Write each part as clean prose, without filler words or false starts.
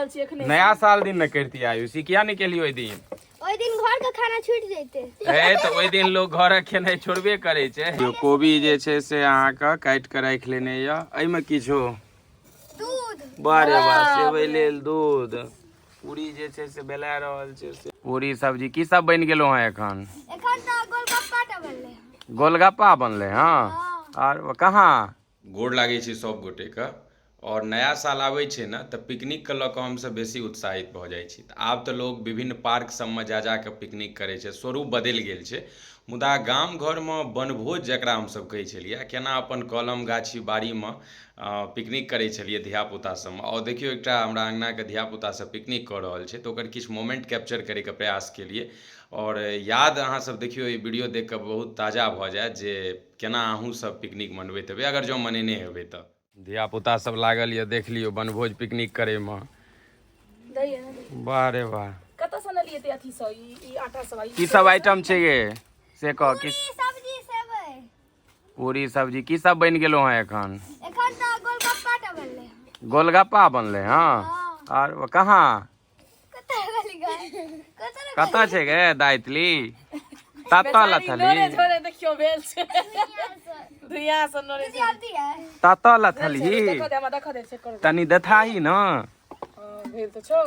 रहल छी एखने। नया साल दिन न करती आयुषी, किया नहीं केली ओइ दिन? ओइ दिन घर के खाना छूट जैते। ए तो ओइ दिन लोग घर के खेनाइ छोड़बे करे छे। जो कोबी जे छे से अहाँ के काट के राख लेने य। एइ में की छो? दूध। बारे बा, सेवई लेल दूध। पूरी जे छे से बेला रहल छे से। पूरी सब्जी की सब बन गेलो है एखन? एखन त गोलगप्पा टा बनले। गोलगप्पा बनले हाँ। हां। और कहाँ? गोड़ लागे छे सब गोटे का। और नया साल आवे छे ना तो पिकनिक के लऽ कऽ हमसब बेसी उत्साहित भऽ जाइ छी। आब तऽ लोग विभिन्न पार्क सबमे जा कऽ पिकनिक करे छे, स्वरूप बदलि गेल छे। मुदा गाम घरमे बनभोज जकरा हमसब कहै छलियै, केना अपन कलम गाछी बाड़ीमे पिकनिक करै छलियै धियापुता सबमे। और देखियौ एकटा हमरा अङ्गनाके धियापुता सब पिकनिक कऽ रहल छै, तऽ ओकर किछु मोमेंट कैप्चर करैके प्रयास केलिए। और याद अहाँ सब देखियौ ई वीडियो देख कऽ बहुत ताजा भऽ जायत जे केना अहूँ सब पिकनिक मनबैत हेबै, अगर जँ मनेने हेबै तऽ। धियापुता सब लागल यऽ, देख लियौ बनभोज पिकनिक करैमे। वाह रे वाह। कतऽ सँ अनलियै ते अथी सँ ई आटा सब? की सब आइटम छै ये से कह। पूरी सब्जी सेवई। पूरी सब्जी की सब बन गेलो है एखन? एखन त गोलगप्पा टा बनले। गोलगप्पा बनले हाँ। और कहाँ? कतऽ छै गे दाइतली? ततऽ लथली। झोरे देखियो भेल छै। दुनिया से नोरे जल्दी है। ततऽ लथली। देखो दे चेक करो। तनी देखाही न। हां भेल त छौ।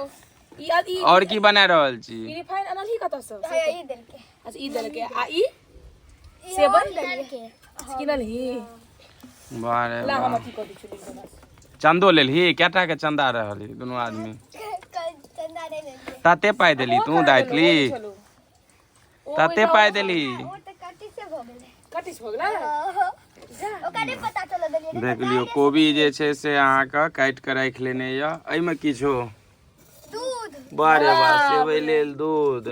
ई और की बना रहल छी? ई रिफाइन अनलही कतऽ सँ? ई देल के। अच्छा ई देल के आ ई सेवन देल के। किनलही? वाह रे ला हम वाह। अथी क दै छी। चंदो लेलही? केटा के चंदा रहली दुनू आदमी? चंदा नहीं लेके। तते पाइ देली तू दाइतली? तते पाइ देली? वो त कट्टी से भ गेले। कट्टी से भ गेलै? ओकरा नहीं पता चल देलिए। देख लियो कोबी जे छे से अहाँ के काट के राख लेने य। एइ में की छो? दूध। वाह रे वाह, सेवई लेल दूध।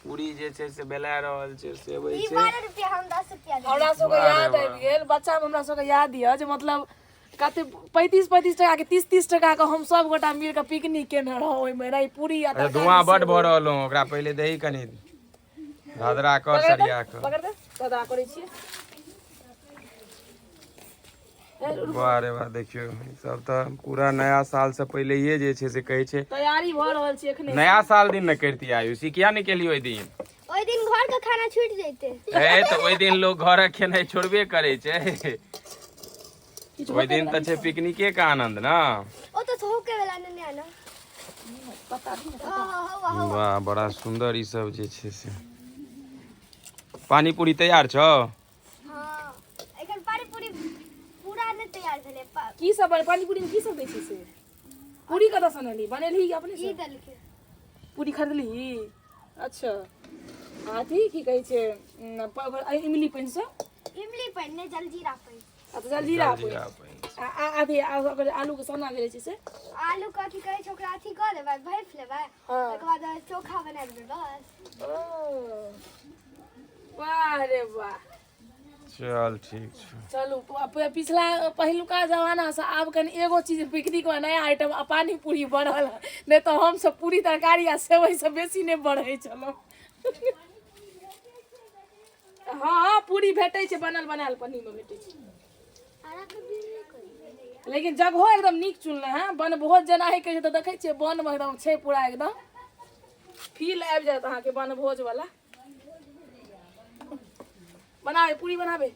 पूरी जे छे से बेला रहल छे, सेवई ई छे। 12 रुपया हम 10 रुपया दे। हमरा सबके याद आबि गेल, बच्चा में हमरा सबके याद य जे मतलब कते 35 टका के 30 टका के हम सब गोटा मिल के पिकनिक केने रहौ। ओइ में रही पूरी आ तरकारी। धुआं बड भऽ रहल हूँ, ओकरा पहिले दही कनी धदरा कर सरिया कर। पकड़ दे, धदरा करै छियै। वाह रे वाह, देखियो ई सब तऽ पूरा नया साल से पहले ये जे छे से कहै छे तैयारी भ रहल छै एखने। नया साल दिन न करती आयुषी, किया नहीं केली ओइ दिन? ओइ दिन घर के खाना छूट जैते। ए तो ओइ दिन लोग घर के खेनाइ छोड़बे करे छे। ओइ दिन तऽ छे पिकनिके का आनंद ना। ओ तो होके वाला नहीं आना। पता नहीं। वाह बड़ा सुंदर ई सब जे छे से। पानी पूरी तैयार छौ? हां एखन पानी पूरी पूरा नहीं तैयार भेले। की सब पानी पूरी में की सब दै छी से? पूरी कतऽ सँ अनली? बनेलही अपने से? ई दल के। पूरी खरीदली? अच्छा। अथी की कहै छै इमली पानि से? इमली पानि नहीं जलजीरा पानि। अच्छा जलजीरा पानि। अथी अगर आलू के सन्ना भेलै छै से? आलू का की कहै छै ओकरा अथी क लेबै, भैंस लेबै। हाँ। ओकर बाद चोखा बना देबै बस। ओ वाह रे वाह। चल ठीक छै। चलू पिछला पहिलुका जमाना से आब कनी एगो चीज पिकनिक में नया आइटम पानी पूरी बनल। नहीं तो हम सब पूरी तरकारी आ सेवई से बेसी नहीं बढ़े चलो। हाँ पूरी भेटै छै, बनल बनायल पन्नी में भेटै छै। लेकिन जगहो एकदम नीक चुनले हैं। बनभोज जेना ही कहै छै तऽ देखै छियै बन में एकदम छै पूरा एकदम फील आबि जायत अहाँके बनभोज वाला। बनाबे पूरी बनाबे।